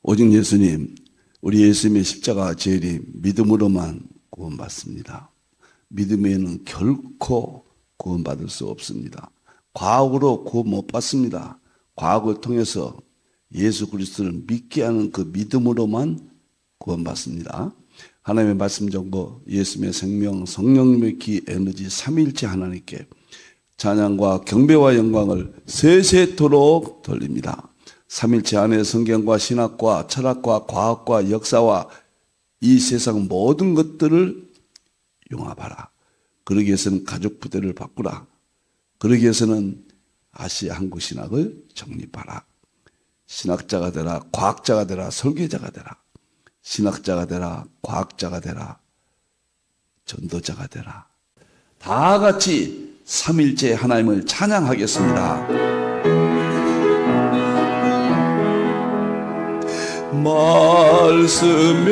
오직 예수님, 우리 예수님의 십자가 제일이 믿음으로만 구원받습니다. 믿음에는 결코 구원받을 수 없습니다. 과학으로 구원 못 받습니다. 과학을 통해서 예수 그리스도를 믿게 하는 그 믿음으로만 구원받습니다. 하나님의 말씀 정보, 예수님의 생명, 성령님의 기, 에너지, 삼위일체 하나님께 찬양과 경배와 영광을 세세토록 돌립니다. 삼일체 안에 성경과 신학과 철학과 과학과 역사와 이 세상 모든 것들을 융합하라. 그러기 위해서는 가족 부대를 바꾸라. 그러기 위해서는 아시아 한국 신학을 정립하라. 신학자가 되라, 과학자가 되라, 설계자가 되라. 신학자가 되라, 과학자가 되라, 전도자가 되라. 다 같이 삼일째 하나님을 찬양하겠습니다. 말씀의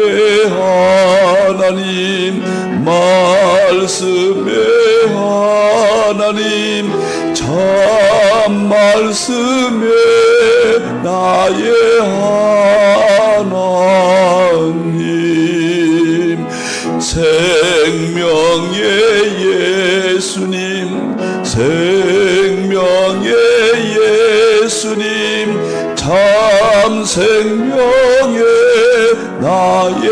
하나님, 말씀의 하나님, 참 말씀의 나의 하나님, 생명의 예수님, 생명의 예수님, 참 생명의 나의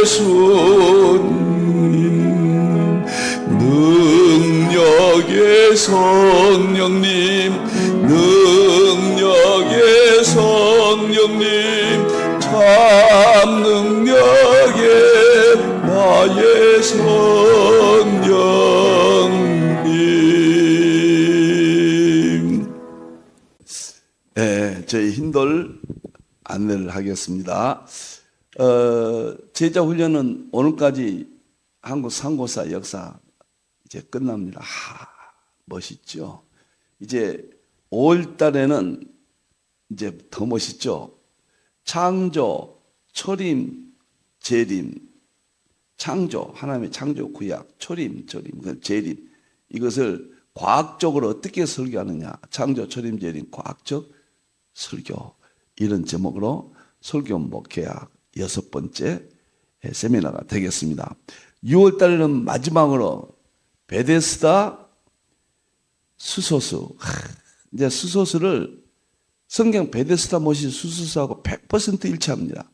예수님, 능력의 성령님, 능력의 성령님, 참 능력의 나의 성령님. 저희 힌돌 안내를 하겠습니다. 제자 훈련은 오늘까지 한국 상고사 역사 이제 끝납니다. 멋있죠? 이제 5월 달에는 이제 더 멋있죠? 창조, 초림, 재림, 창조, 하나님의 창조 구약, 초림, 재림, 이것을 과학적으로 어떻게 설교하느냐, 창조, 초림, 재림, 과학적 설교, 이런 제목으로 설교 목회학 6번째 세미나가 되겠습니다. 6월 달에는 마지막으로 베데스다 수소수. 이제 수소수를 성경 베데스다 못이 수소수하고 100% 일치합니다.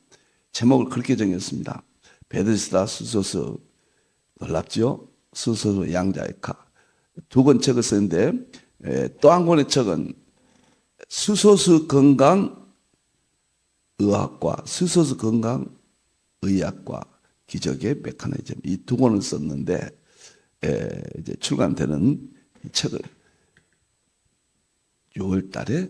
제목을 그렇게 정했습니다. 베데스다 수소수. 놀랍죠? 수소수 양자역학. 두 권 책을 썼는데 또 한 권의 책은 수소수 건강 의학과 수소수 건강 의학과 기적의 메커니즘, 이 두 권을 썼는데 이제 출간되는 이 책을 6월 달에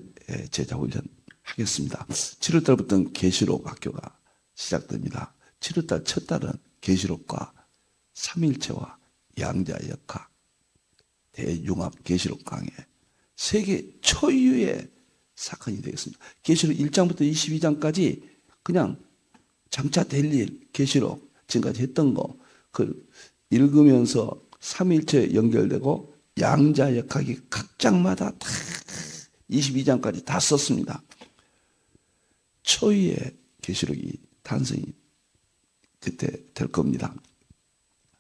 제자 훈련 하겠습니다. 7월 달부터는 계시록 학교가 시작됩니다. 7월 달 첫 달은 계시록과 삼일체와 양자역학 대융합 계시록 강해, 세계 초유의 사건이 되겠습니다. 계시록 1장부터 22장까지 그냥 장차 될 일, 계시록 지금까지 했던 거 그 읽으면서 삼일체 연결되고 양자역학이 각 장마다 다 22장까지 다 썼습니다. 초유의 계시록이 탄생이 그때 될 겁니다.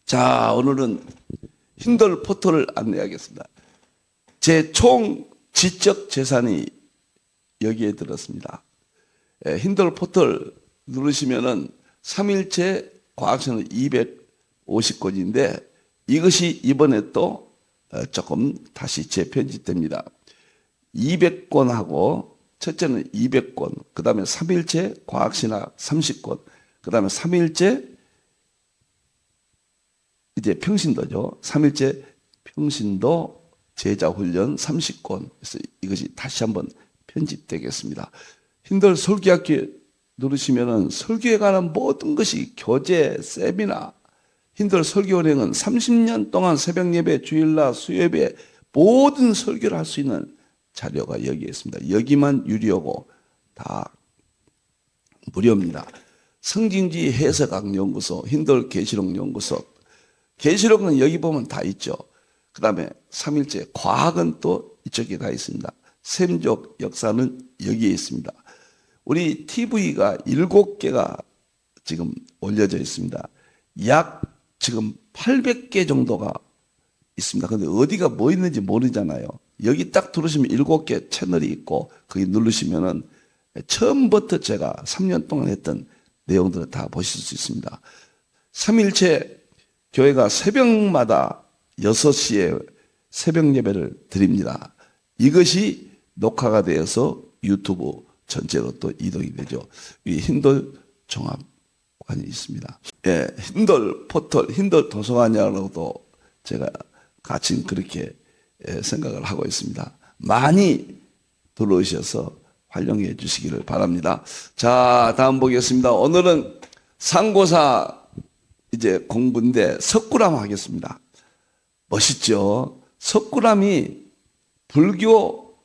자, 오늘은 힌돌 포털을 안내하겠습니다. 제 총 지적 재산이 여기에 들었습니다. 힌돌 포털 누르시면은 삼일체 과학서는 250권인데 이것이 이번에 또 조금 다시 재편집됩니다. 200권하고 첫째는 200권, 그 다음에 삼일체 과학신학 30권, 그 다음에 삼일체 이제 평신도죠. 삼일체 평신도 제자훈련 30권. 그래서 이것이 다시 한번 편집되겠습니다. 힌돌 설교학교 누르시면은 설교에 관한 모든 것이 교재, 세미나, 힌돌 설교은행은 30년 동안 새벽 예배, 주일날 수요예배 모든 설교를 할 수 있는 자료가 여기에 있습니다. 여기만 유료고 다 무료입니다. 성진지 해석학 연구소, 힌돌 계시록 연구소, 계시록은 여기 보면 다 있죠. 그 다음에 삼일체 과학은 또 이쪽에 다 있습니다. 샘족 역사는 여기에 있습니다. 우리 TV가 7개가 지금 올려져 있습니다. 약 지금 800개 정도가 있습니다. 근데 어디가 뭐 있는지 모르잖아요. 여기 딱 들어오시면 7개 채널이 있고 거기 누르시면은 처음부터 제가 3년 동안 했던 내용들을 다 보실 수 있습니다. 삼일체 교회가 새벽마다 6시에 새벽 예배를 드립니다. 이것이 녹화가 되어서 유튜브 전체로 또 이동이 되죠. 이 힌돌 종합관이 있습니다. 예, 힌돌 포털, 힌돌 도서관이라고도 제가 같이 그렇게 생각을 하고 있습니다. 많이 들어오셔서 활용해 주시기를 바랍니다. 자, 다음 보겠습니다. 오늘은 상고사 이제 공부인데 석굴암 하겠습니다. 멋있죠? 석굴암이 불교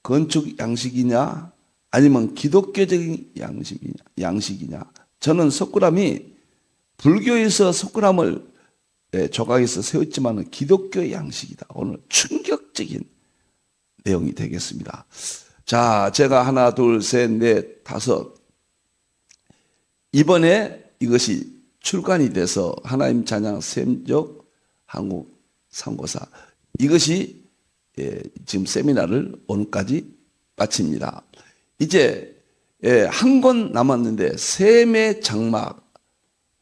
건축 양식이냐 아니면 기독교적인 양식이냐. 저는 석굴암이 불교에서 석굴암을 조각에서 세웠지만 기독교의 양식이다. 오늘 충격적인 내용이 되겠습니다. 자, 제가 하나, 둘, 셋, 넷, 다섯. 이번에 이것이 출간이 돼서 하나님 찬양 샘족 한국 상고사 이것이 지금 세미나를 오늘까지 마칩니다. 이제 한 권 남았는데 셈의 장막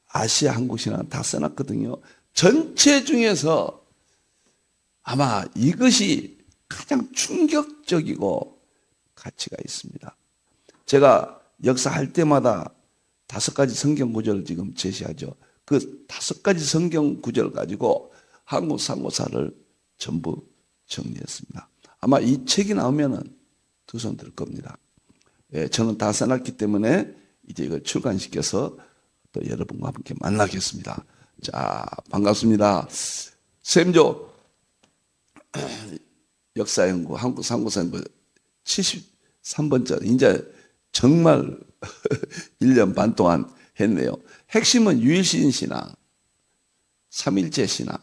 아시아 한국신화는 다 써놨거든요. 전체 중에서 아마 이것이 가장 충격적이고 가치가 있습니다. 제가 역사할 때마다 5가지 성경 구절을 지금 제시하죠. 그 5가지 성경 구절 가지고 한국 상고사를 전부 정리했습니다. 아마 이 책이 나오면은 두 손 들 겁니다. 저는 다 써놨기 때문에 이제 이걸 출간시켜서 또 여러분과 함께 만나겠습니다. 자, 반갑습니다. 샘조 역사연구 한국 상고사연구 73번째 이제 정말 1년 반 동안 했네요. 핵심은 유일신 신앙, 삼일체 신앙,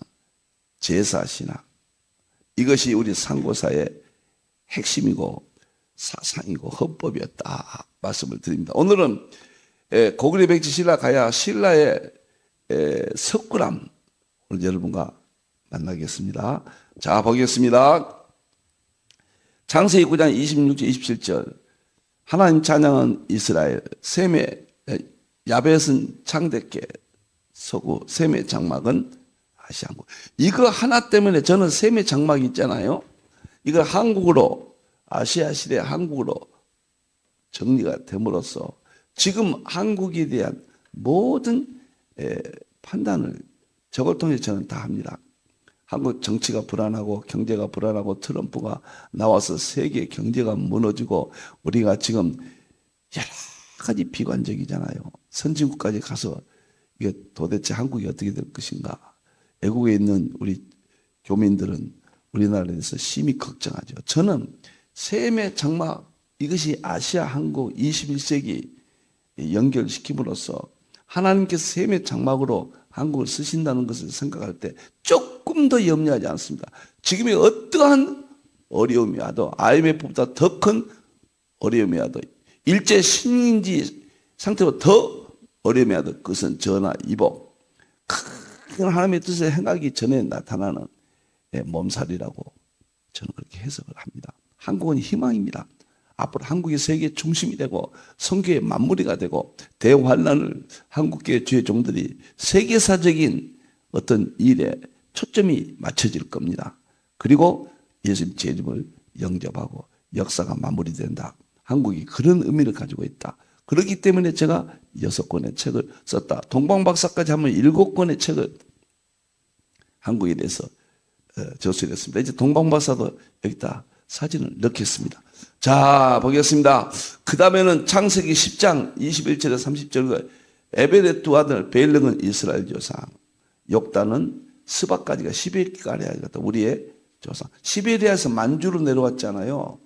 제사 신앙 이것이 우리 상고사의 핵심이고 사상이고 헌법이었다 말씀을 드립니다. 오늘은 고구려 백지 신라 가야 신라의 석굴암 오늘 여러분과 만나겠습니다. 자, 보겠습니다. 창세기 9장 26절 27절 하나님 찬양은 이스라엘 셈의 야벳은 창대께 서고 셈의 장막은 아시아 한국. 이거 하나 때문에 저는 셈의 장막이 있잖아요. 이걸 한국으로 아시아 시대 한국으로 정리가 됨으로써 지금 한국에 대한 모든 판단을 저걸 통해 저는 다 합니다. 한국 정치가 불안하고 경제가 불안하고 트럼프가 나와서 세계 경제가 무너지고 우리가 지금 여러 가지 비관적이잖아요. 선진국까지 가서 이게 도대체 한국이 어떻게 될 것인가. 외국에 있는 우리 교민들은 우리나라에 대해서 심히 걱정하죠. 저는 셈의 장막 이것이 아시아 한국 21세기 연결시킴으로써 하나님께서 셈의 장막으로 한국을 쓰신다는 것을 생각할 때 조금 더 염려하지 않습니다. 지금의 어떠한 어려움이 와도 IMF보다 더 큰 어려움이 와도 일제 식민지 상태로 더 어려움이 와도 그것은 전화 이복 큰 하나님의 뜻을 행하기 전에 나타나는 몸살이라고 저는 그렇게 해석을 합니다. 한국은 희망입니다. 앞으로 한국이 세계 중심이 되고 선교의 만물이가 되고 대환란을 한국교회 주의 종들이 세계사적인 어떤 일에 초점이 맞춰질 겁니다. 그리고 예수님 재림을 영접하고 역사가 마무리된다. 한국이 그런 의미를 가지고 있다. 그렇기 때문에 제가 6권의 책을 썼다. 동방박사까지 하면 7권의 책을 한국에 대해서 저술했습니다. 이제 동방박사도 여기다 사진을 넣겠습니다. 자, 보겠습니다. 그 다음에는 창세기 10장 21절에 30절 에벨의 두 아들 벨릉은 이스라엘 조상 욕단은 스바까지가 시베리아가 우리의 조상. 시베리아에서 만주로 내려왔잖아요.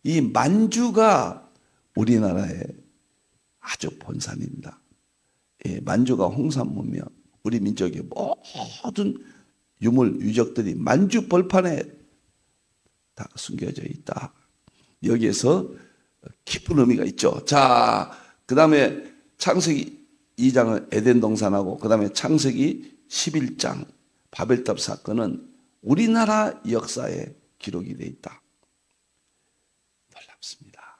이 만주가 우리나라의 아주 본산입니다. 만주가 홍산문명 우리 민족의 모든 유물 유적들이 만주 벌판에 다 숨겨져 있다. 여기에서 깊은 의미가 있죠. 자, 그 다음에 창세기 2장은 에덴 동산하고 그 다음에 창세기 11장 바벨탑 사건은 우리나라 역사에 기록이 되어 있다. 놀랍습니다.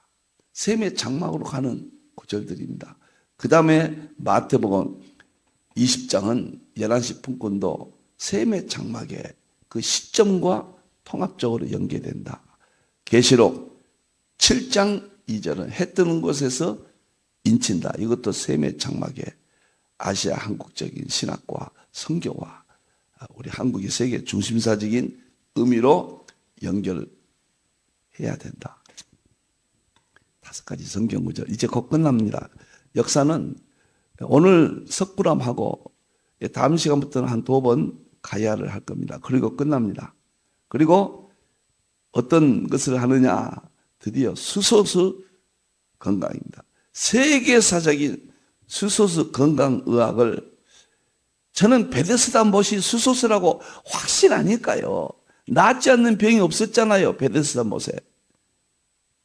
셈의 장막으로 가는 구절들입니다. 그 다음에 마태복음 20장은 11시 품권도 셈의 장막에 그 시점과 통합적으로 연계된다. 계시록 7장 2절은 해 뜨는 곳에서 인친다. 이것도 셈의 장막에 아시아 한국적인 신학과 선교와 우리 한국의 세계 중심사적인 의미로 연결해야 된다. 5가지 성경 구절. 이제 곧 끝납니다. 역사는 오늘 석굴암하고 다음 시간부터는 한 2번 가야를 할 겁니다. 그리고 끝납니다. 그리고 어떤 것을 하느냐? 드디어 수소수 건강입니다. 세계사적인 수소수 건강의학을 저는 베데스다 못이 수소수라고 확신하니까요. 낫지 않는 병이 없었잖아요. 베데스다 못에.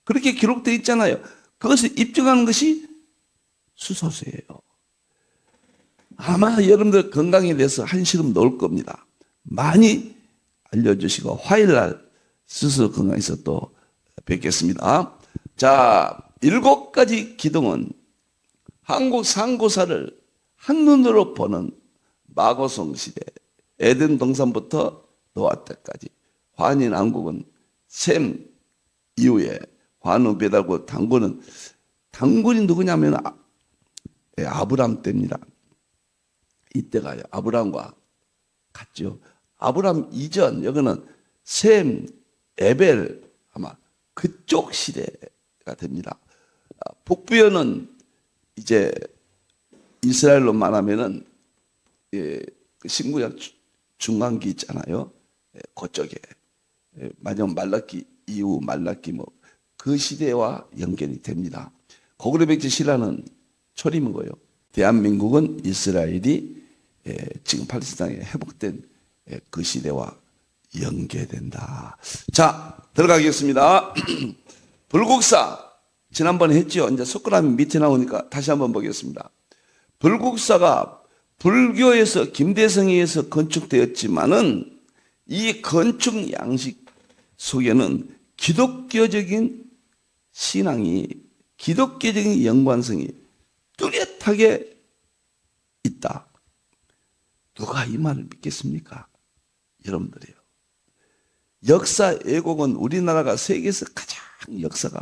그렇게 기록되어 있잖아요. 그것을 입증하는 것이 수소수예요. 아마 여러분들 건강에 대해서 한시름 놓을 겁니다. 많이 알려주시고 화요일날 수소수 건강에서 또 뵙겠습니다. 자, 7가지 기둥은 한국 상고사를 한눈으로 보는 마고성 시대, 에덴 동산부터 노아 때까지 환인왕국은 셈 이후에 환우 배달고 당군이 누구냐면 아브람 때입니다. 이때가 아브람과 같죠. 아브람 이전 여기는 셈, 에벨 아마 그쪽 시대가 됩니다. 북부여는 이제 이스라엘로 말하면은 신구약 중간기 있잖아요. 그쪽에 마지막 말라기 이후 말라기 그 시대와 연결이 됩니다. 고구려 백제 신라는 초림인 거예요. 대한민국은 이스라엘이 지금 팔레스타인에 회복된 그 시대와 연계된다. 자, 들어가겠습니다. 불국사 지난번에 했죠. 이제 석굴암이 밑에 나오니까 다시 한번 보겠습니다. 불국사가 불교에서 김대성에 의해서 건축되었지만은 이 건축 양식 속에는 기독교적인 신앙이 기독교적인 연관성이 뚜렷하게 있다. 누가 이 말을 믿겠습니까? 여러분들이요. 역사 왜곡은 우리나라가 세계에서 가장 역사가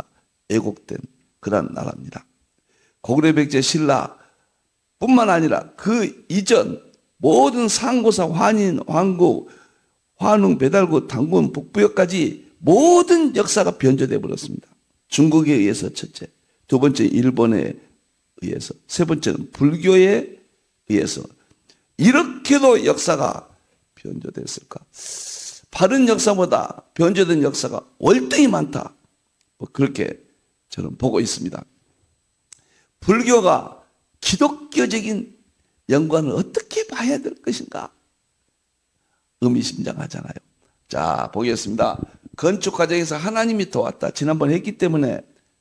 왜곡된 그런 나라입니다. 고구려 백제 신라 뿐만 아니라 그 이전 모든 상고사 환인, 황국, 환웅, 배달구, 당군, 북부역까지 모든 역사가 변조되어 버렸습니다. 중국에 의해서 첫째, 두 번째 일본에 의해서, 세 번째는 불교에 의해서 이렇게도 역사가 변조됐을까? 바른 역사보다 변조된 역사가 월등히 많다. 그렇게 저는 보고 있습니다. 불교가 기독교적인 연관을 어떻게 봐야 될 것인가? 의미심장하잖아요. 자, 보겠습니다. 건축 과정에서 하나님이 도왔다. 지난번에 했기 때문에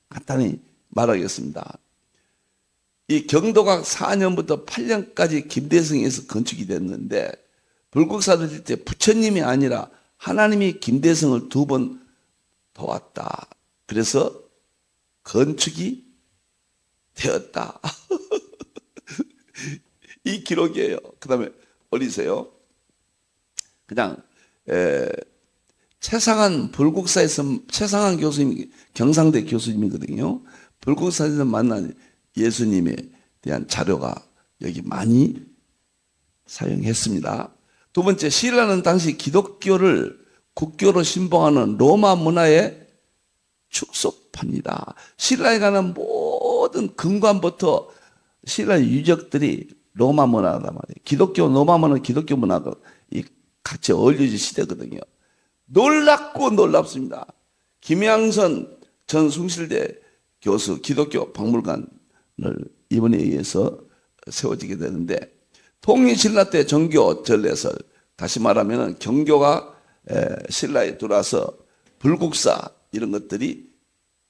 간단히 말하겠습니다. 이 경도각 4년부터 8년까지 김대성에서 건축이 됐는데 불국사를 질 때 부처님이 아니라 하나님이 김대성을 2번 도왔다. 그래서 건축이 되었다. 이 기록이에요. 그 다음에 어리세요? 그냥 최상한 불국사에서 최상한 교수님 경상대 교수님이거든요. 불국사에서 만난 예수님에 대한 자료가 여기 많이 사용했습니다. 두 번째, 신라는 당시 기독교를 국교로 신봉하는 로마 문화의 축소파입니다. 신라에 관한 모든 근관부터 신라 유적들이 로마 문화란 말이에요. 기독교, 로마 문화는 기독교 문화가 같이 어울려진 시대거든요. 놀랍고 놀랍습니다. 김양선 전 숭실대 교수 기독교 박물관을 이번에 의해서 세워지게 되는데 통일신라 때 정교 전례설, 다시 말하면 경교가 신라에 들어와서 불국사 이런 것들이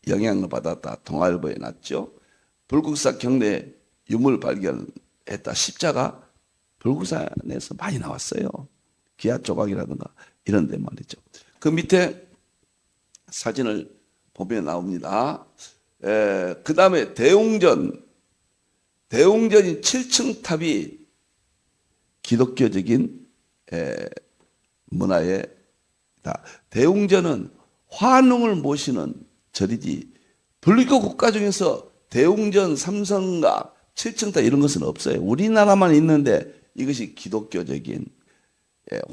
영향을 받았다. 동아일보에 났죠. 불국사 경내 유물 발견했다. 십자가 불국사에서 많이 나왔어요. 기아 조각이라든가 이런 데 말이죠. 그 밑에 사진을 보면 나옵니다. 그 다음에 대웅전이 7층 탑이 기독교적인 문화의 대웅전은 환웅을 모시는 절이지 불교 국가 중에서 대웅전, 삼성가, 7층 탑 이런 것은 없어요. 우리나라만 있는데 이것이 기독교적인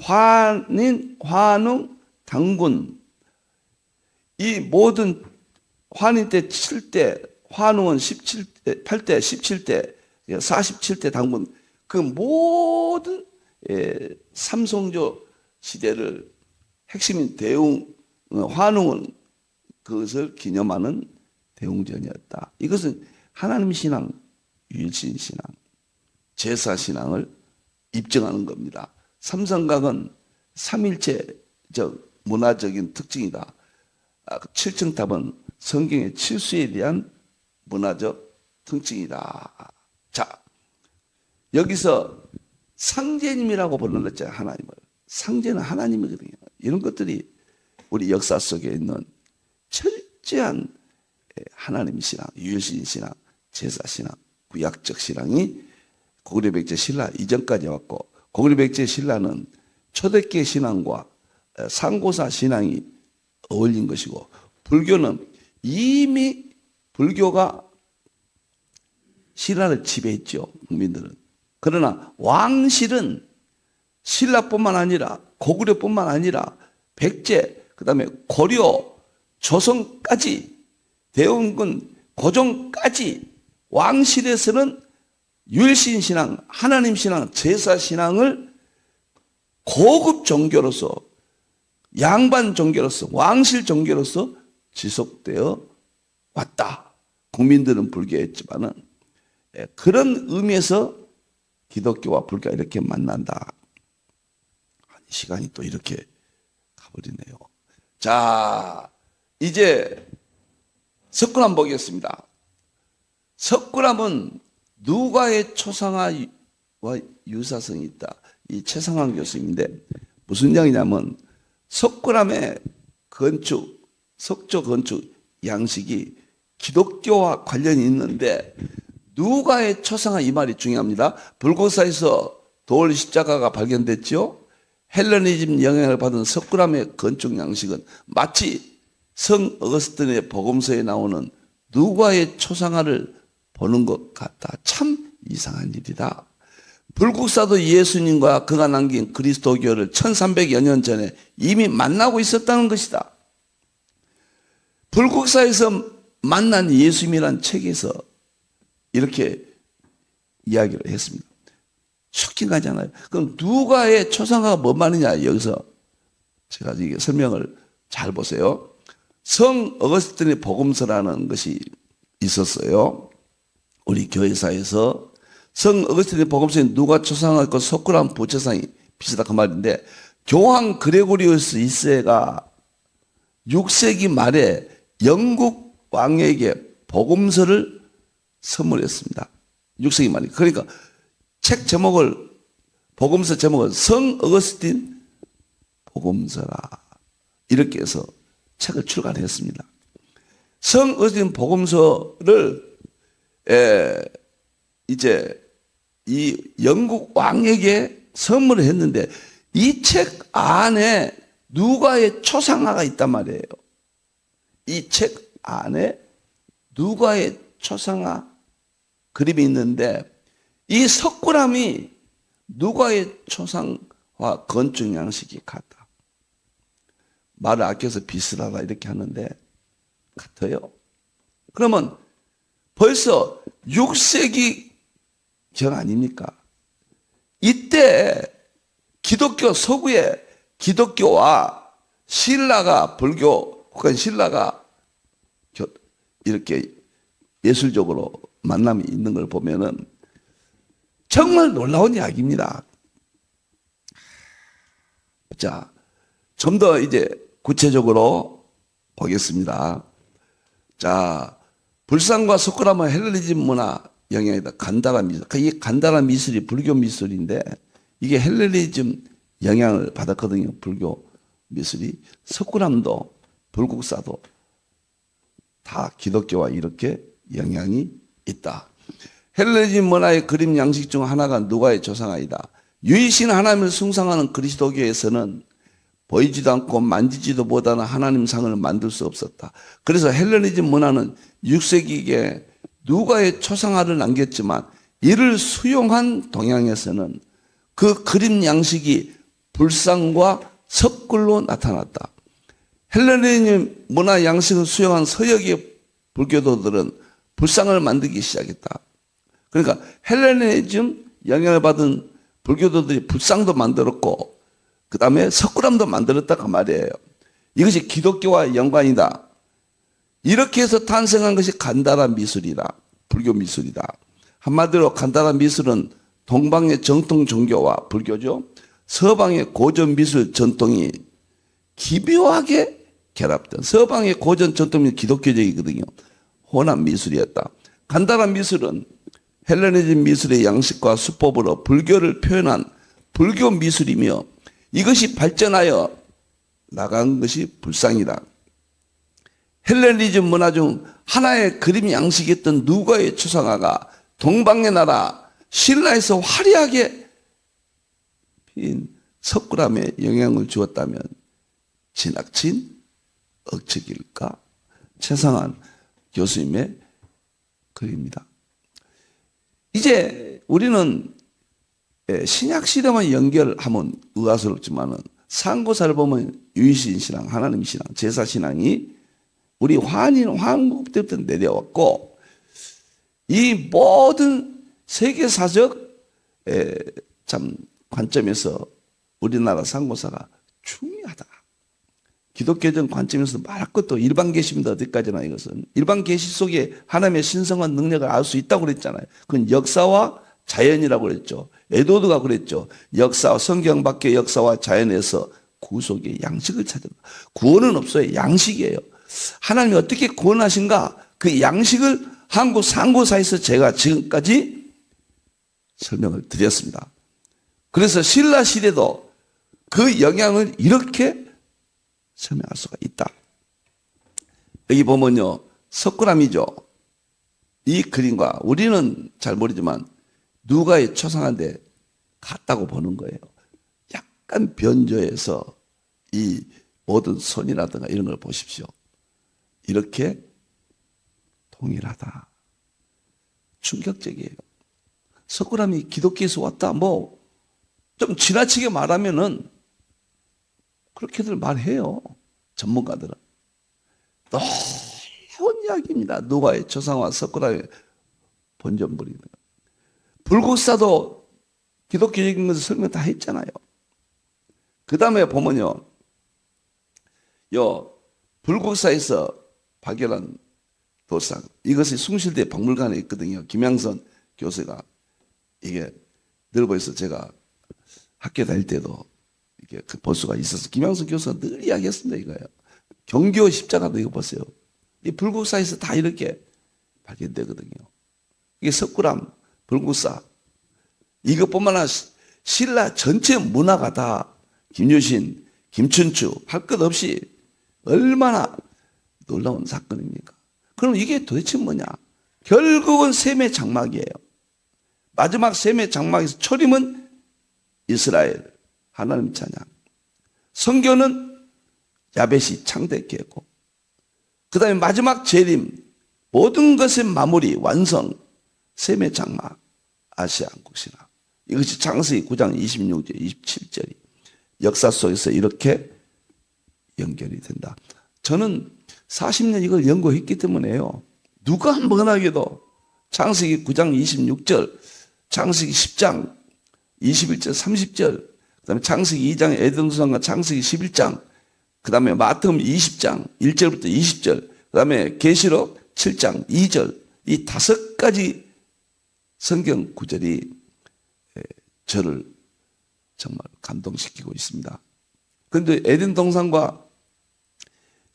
환웅, 당군 이 모든 환인 때 7대, 환웅은 17대, 8대, 17대, 47대 당군 그 모든 삼성조 시대를 핵심인 대웅, 환웅은 그것을 기념하는 대웅전이었다. 이것은 하나님 신앙, 유일신 신앙, 제사 신앙을 입증하는 겁니다. 삼성각은 삼일체적 문화적인 특징이다. 7층 탑은 성경의 칠수에 대한 문화적 특징이다. 자, 여기서 상제님이라고 불렀잖아요. 하나님을. 상제는 하나님이거든요. 이런 것들이 우리 역사 속에 있는 철저한 하나님 신앙, 유일신 신앙, 제사 신앙, 구약적 신앙이 고구려 백제 신라 이전까지 왔고 고구려 백제 신라는 초대교회 신앙과 상고사 신앙이 어울린 것이고 불교는 이미 불교가 신라를 지배했죠. 국민들은. 그러나 왕실은 신라뿐만 아니라 고구려뿐만 아니라 백제 그다음에 고려 조선까지 대원군 고종까지 왕실에서는 유일신 신앙, 하나님 신앙, 제사 신앙을 고급 종교로서 양반 종교로서 왕실 종교로서 지속되어 왔다. 국민들은 불교했지만은 그런 의미에서 기독교와 불교가 이렇게 만난다. 시간이 또 이렇게 가버리네요. 자, 이제 석굴암 보겠습니다. 석굴암은 누가의 초상화와 유사성이 있다. 이 최상환 교수님인데 무슨 이야기냐면 석굴암의 건축, 석조 건축 양식이 기독교와 관련이 있는데 누가의 초상화 이 말이 중요합니다. 불국사에서 돌 십자가가 발견됐죠. 헬레니즘 영향을 받은 석굴암의 건축 양식은 마치 성 어거스틴의 복음서에 나오는 누가의 초상화를 보는 것 같다. 참 이상한 일이다. 불국사도 예수님과 그가 남긴 그리스도교를 1300여 년 전에 이미 만나고 있었다는 것이다. 불국사에서 만난 예수님이란 책에서 이렇게 이야기를 했습니다. 쇼킹하잖아요. 그럼 누가의 초상화가 뭔 말이냐? 여기서 제가 이게 설명을 잘 보세요. 성 어거스틴의 복음서라는 것이 있었어요. 우리 교회사에서 성 어거스틴의 복음서에 누가 초상화가 있고 석굴암 부처상이 비슷하다 그 말인데 교황 그레고리우스 1세가 6세기 말에 영국 왕에게 복음서를 선물했습니다. 6세기 말에. 그러니까 책 제목을 복음서 제목을 성 어거스틴 복음서라 이렇게 해서 책을 출간했습니다. 성 어거스틴 복음서를 이제 이 영국 왕에게 선물을 했는데 이 책 안에 누가의 초상화가 있단 말이에요. 이 책 안에 누가의 초상화 그림이 있는데 이 석굴암이 누가의 초상화 건축 양식이 같다. 말을 아껴서 비슷하다 이렇게 하는데 같아요. 그러면 벌써 6세기 경 아닙니까? 이때 기독교 서구의 기독교와 신라가 불교 혹은 신라가 이렇게 예술적으로 만남이 있는 걸 보면은 정말 놀라운 이야기입니다. 자, 좀 더 이제 구체적으로 보겠습니다. 자, 불상과 석굴암은 헬레니즘 문화 영향이다. 간다라 미술. 이게 간다라 미술이 불교 미술인데 이게 헬레니즘 영향을 받았거든요. 불교 미술이. 석굴암도 불국사도 다 기독교와 이렇게 영향이 있다. 헬레니즘 문화의 그림 양식 중 하나가 누가의 조상아이다. 유이신 하나님을 숭상하는 그리스도교에서는 보이지도 않고 만지지도 못하는 하나님 상을 만들 수 없었다. 그래서 헬레니즘 문화는 6세기에 누가의 초상화를 남겼지만 이를 수용한 동양에서는 그 그림 양식이 불상과 석굴로 나타났다. 헬레니즘 문화 양식을 수용한 서역의 불교도들은 불상을 만들기 시작했다. 그러니까 헬레니즘 영향을 받은 불교도들이 불상도 만들었고 그 다음에 석굴암도 만들었다고 말이에요. 이것이 기독교와 연관이다. 이렇게 해서 탄생한 것이 간다라 미술이다. 불교 미술이다. 한마디로 간다라 미술은 동방의 정통 종교와 불교죠. 서방의 고전 미술 전통이 기묘하게 결합된 서방의 고전 전통이 기독교적이거든요. 혼합 미술이었다. 간다라 미술은 헬레니즘 미술의 양식과 수법으로 불교를 표현한 불교 미술이며 이것이 발전하여 나간 것이 불상이다. 헬레니즘 문화 중 하나의 그림 양식이었던 누가의 초상화가 동방의 나라 신라에서 화려하게 핀 석굴암에 영향을 주었다면 지나친 억측일까? 최상한 교수님의 글입니다. 이제 우리는 신약 시대만 연결하면 의아스럽지만은 상고사를 보면 유이신 신앙, 하나님 신앙, 제사 신앙이 우리 황국 때부터 내려왔고 이 모든 세계사적 참 관점에서 우리나라 상고사가 중요하다. 기독교적 관점에서 말할 것도 일반 계시입니다. 어디까지나 이것은 일반 계시 속에 하나님의 신성한 능력을 알 수 있다고 그랬잖아요. 그건 역사와 자연이라고 그랬죠. 에도드가 그랬죠. 역사와 성경 밖의 역사와 자연에서 구속의 양식을 찾는다. 구원은 없어요. 양식이에요. 하나님이 어떻게 구원하신가? 그 양식을 한국 상고사에서 제가 지금까지 설명을 드렸습니다. 그래서 신라 시대도 그 영향을 이렇게 설명할 수가 있다. 여기 보면요. 석굴암이죠. 이 그림과 우리는 잘 모르지만 누가의 초상화인데 같다고 보는 거예요. 약간 변조해서 이 모든 손이라든가 이런 걸 보십시오. 이렇게 동일하다. 충격적이에요. 석굴암이 기독교에서 왔다. 뭐 좀 지나치게 말하면은 그렇게들 말해요. 전문가들은. 놀라운 이야기입니다. 누가의 초상화 석굴암의 본전물이. 불국사도 기독교적인 것을 설명 다 했잖아요. 그 다음에 보면요. 불국사에서 발견한 도상. 이것이 숭실대 박물관에 있거든요. 김양선 교수가 이게 늘보여서 제가 학교 다닐 때도 이렇게 볼 수가 있어서 김양선 교수가 늘 이야기했습니다. 이거예요. 경교 십자가도 이거 보세요. 이 불국사에서 다 이렇게 발견되거든요. 이게 석굴암, 불국사. 이것뿐만 아니라 신라 전체 문화가 다 김유신, 김춘추 할 것 없이 얼마나 놀라운 사건입니까? 그럼 이게 도대체 뭐냐? 결국은 셈의 장막이에요. 마지막 셈의 장막에서 초림은 이스라엘 하나님 찬양. 성교는 야벳이 창대케 했고 그 다음에 마지막 재림 모든 것의 마무리 완성 셈의 장막 아시아 한국신학. 이것이 창세기 9장 26절 27절이 역사 속에서 이렇게 연결이 된다. 저는 40년 이걸 연구했기 때문에요. 누가 한번하게도 창세기 9장 26절 창세기 10장 21절 30절 그 다음에 창세기 2장 에덴동산과 창세기 11장 그 다음에 마태복음 20장 1절부터 20절 그 다음에 계시록 7장 2절 이 5가지 성경 구절이 저를 정말 감동시키고 있습니다. 그런데 에덴 동산과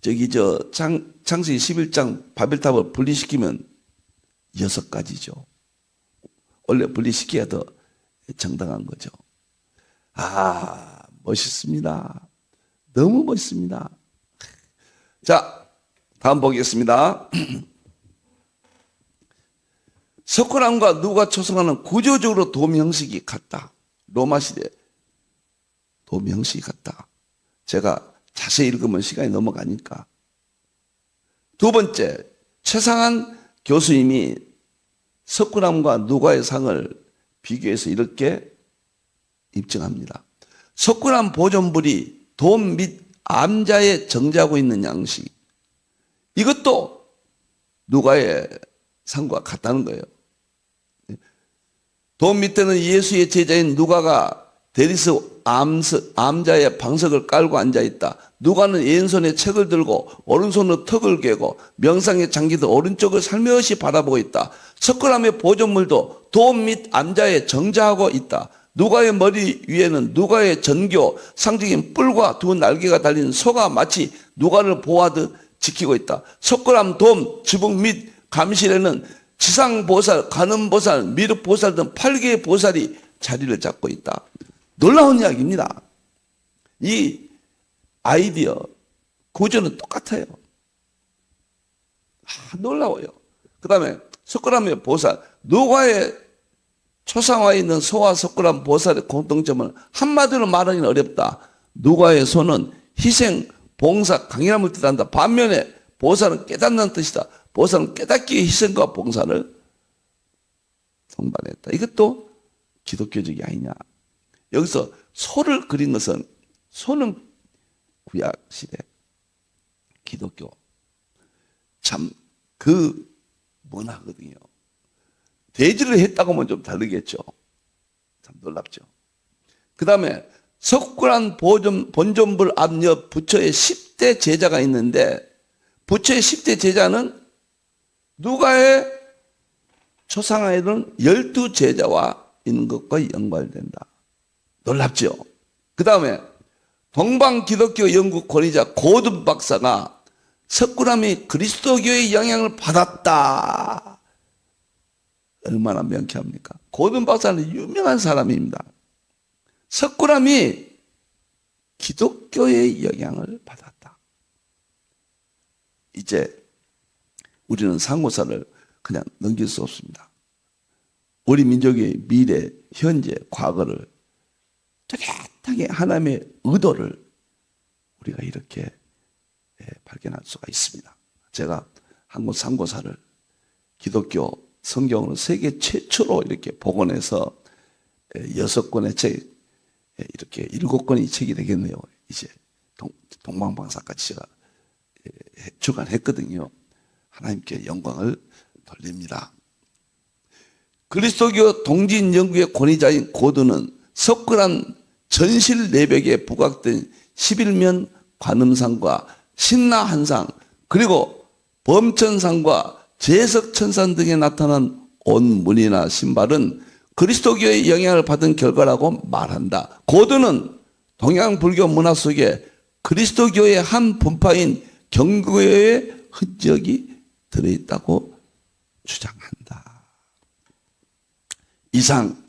창세기 11장 바벨탑을 분리시키면 6가지죠. 원래 분리시켜야 더 정당한 거죠. 멋있습니다. 너무 멋있습니다. 자, 다음 보겠습니다. 석굴암과 누가 초성하는 구조적으로 돔 형식이 같다. 로마 시대 돔 형식이 같다. 제가 자세히 읽으면 시간이 넘어가니까. 두 번째, 최상한 교수님이 석굴암과 누가의 상을 비교해서 이렇게 입증합니다. 석굴암 보존물이 돔 및 암자에 정지하고 있는 양식, 이것도 누가의 상과 같다는 거예요. 돔 밑에는 예수의 제자인 누가가 데리스 암자의 방석을 깔고 앉아있다. 누가는 왼손에 책을 들고 오른손으로 턱을 괴고 명상에 잠기듯 오른쪽을 살며시 바라보고 있다. 석굴암의 보존물도 돔 및 암자에 정자하고 있다. 누가의 머리 위에는 누가의 전교 상징인 뿔과 두 날개가 달린 소가 마치 누가를 보호하듯 지키고 있다. 석굴암 돔 지붕 및 감실에는 지상보살, 관음보살, 미륵보살 등 8개의 보살이 자리를 잡고 있다. 놀라운 이야기입니다. 이 아이디어, 구조는 똑같아요. 놀라워요. 그 다음에 석굴암의 보살, 누가의 초상화에 있는 소와 석굴암 보살의 공통점은 한마디로 말하기는 어렵다. 누가의 소는 희생, 봉사, 강인함을 뜻한다. 반면에 보살은 깨닫는 뜻이다. 보살은 깨닫기 위해 희생과 봉사를 동반했다. 이것도 기독교적이 아니냐. 여기서 소를 그린 것은, 소는 구약시대 기독교 참 그 문화거든요. 대지를 했다고 하면 좀 다르겠죠. 참 놀랍죠. 그 다음에 석굴암 본존불 앞옆 부처의 10대 제자가 있는데, 부처의 10대 제자는 누가의 초상화에는 12제자와 있는 것과 연관된다. 놀랍죠. 그 다음에 동방기독교 연구 권위자 고든 박사가 석굴암이 그리스도교의 영향을 받았다. 얼마나 명쾌합니까? 고든 박사는 유명한 사람입니다. 석굴암이 기독교의 영향을 받았다. 이제 우리는 상고사를 그냥 넘길 수 없습니다. 우리 민족의 미래, 현재, 과거를 뚜렷하게 하나님의 의도를 우리가 이렇게 발견할 수가 있습니다. 제가 한국 상고사를 기독교 성경으로 세계 최초로 이렇게 복원해서 6권의 책, 이렇게 7권의 책이 되겠네요. 이제 동방방사까지 제가 주관했거든요. 하나님께 영광을 돌립니다. 그리스도교 동진 연구의 권위자인 고든은 석굴암 전실 내벽에 부각된 11면 관음상과 신라한상, 그리고 범천상과 제석천산 등에 나타난 옷, 문이나 신발은 그리스도교의 영향을 받은 결과라고 말한다. 고든은 동양 불교 문화 속에 그리스도교의 한 분파인 경교의 흔적이 들어있다고 주장한다. 이상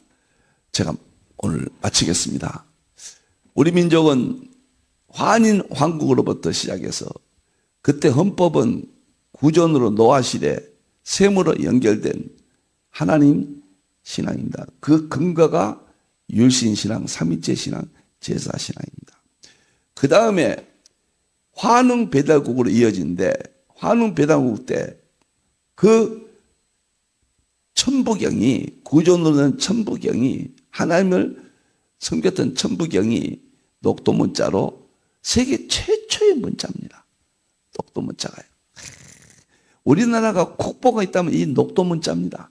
제가 오늘 마치겠습니다. 우리 민족은 환인 왕국으로부터 시작해서 그때 헌법은 구전으로 노아시대 셈으로 연결된 하나님 신앙입니다. 그 근거가 율신신앙, 삼위체 신앙, 제사신앙입니다. 그 다음에 환웅배달국으로 이어진데, 환웅배달국 때 그 천부경이, 구전으로 된 천부경이, 하나님을 섬겼던 천부경이 녹도문자로 세계 최초의 문자입니다. 녹도문자가요. 우리나라가 국보가 있다면 이 녹도문자입니다.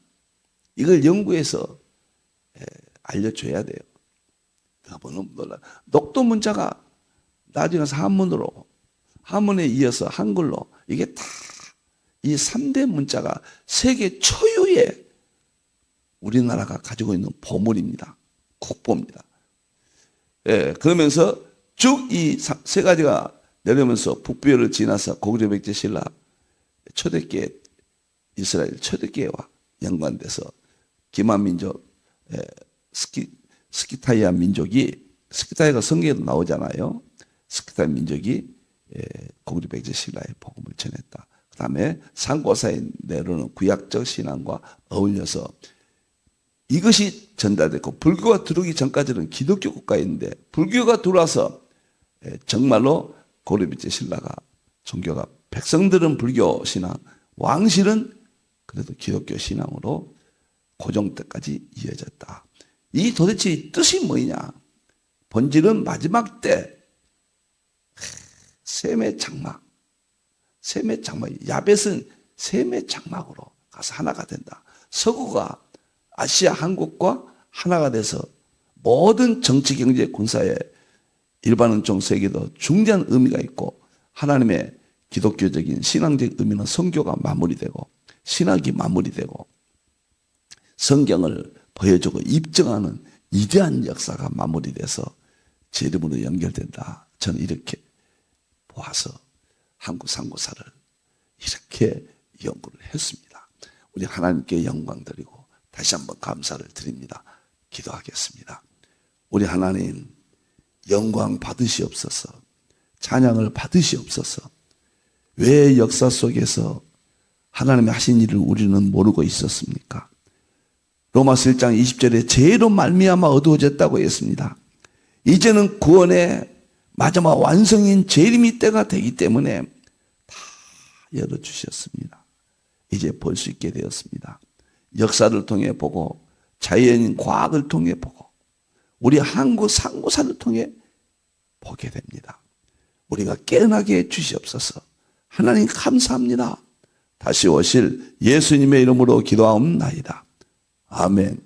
이걸 연구해서 알려줘야 돼요. 너무 놀라. 녹도문자가 나중에 가서 한문에 이어서 한글로, 이게 다 이 3대 문자가 세계 초유의 우리나라가 가지고 있는 보물입니다. 국보입니다. 그러면서 쭉 이 세 가지가 내려오면서 북부여를 지나서 고구려 백제 신라 초대교회, 이스라엘 초대교회와 연관돼서 기만 민족, 스키타이아 민족이, 스키타이아가 성경에도 나오잖아요. 스키타이아 민족이 고구려 백제 신라의 복음을 전했다. 그 다음에 상고사에 내려오는 구약적 신앙과 어울려서 이것이 전달됐고, 불교가 들어오기 전까지는 기독교 국가인데 불교가 들어와서 정말로 고구려 백제 신라가 종교가, 백성들은 불교 신앙, 왕실은 그래도 기독교 신앙으로 고종 때까지 이어졌다. 이 도대체 뜻이 뭐냐? 본질은 마지막 때 셈의 장막, 야벳은 셈의 장막으로 가서 하나가 된다. 서구가 아시아 한국과 하나가 돼서 모든 정치, 경제, 군사에 일반은총 세계도 중대한 의미가 있고, 하나님의 기독교적인 신앙적 의미는 성교가 마무리되고 신학이 마무리되고 성경을 보여주고 입증하는 위대한 역사가 마무리돼서 제 이름으로 연결된다. 저는 이렇게 보아서 한국 상고사를 이렇게 연구를 했습니다. 우리 하나님께 영광 드리고 다시 한번 감사를 드립니다. 기도하겠습니다. 우리 하나님, 영광 받으시옵소서. 찬양을 받으시옵소서. 왜 역사 속에서 하나님이 하신 일을 우리는 모르고 있었습니까? 로마서 1장 20절에 죄로 말미암아 어두워졌다고 했습니다. 이제는 구원의 마지막 완성인 재림의 때가 되기 때문에 다 열어주셨습니다. 이제 볼 수 있게 되었습니다. 역사를 통해 보고, 자연인 과학을 통해 보고, 우리 한국 상고사를 통해 보게 됩니다. 우리가 깨어나게 해 주시옵소서. 하나님 감사합니다. 다시 오실 예수님의 이름으로 기도하옵나이다. 아멘.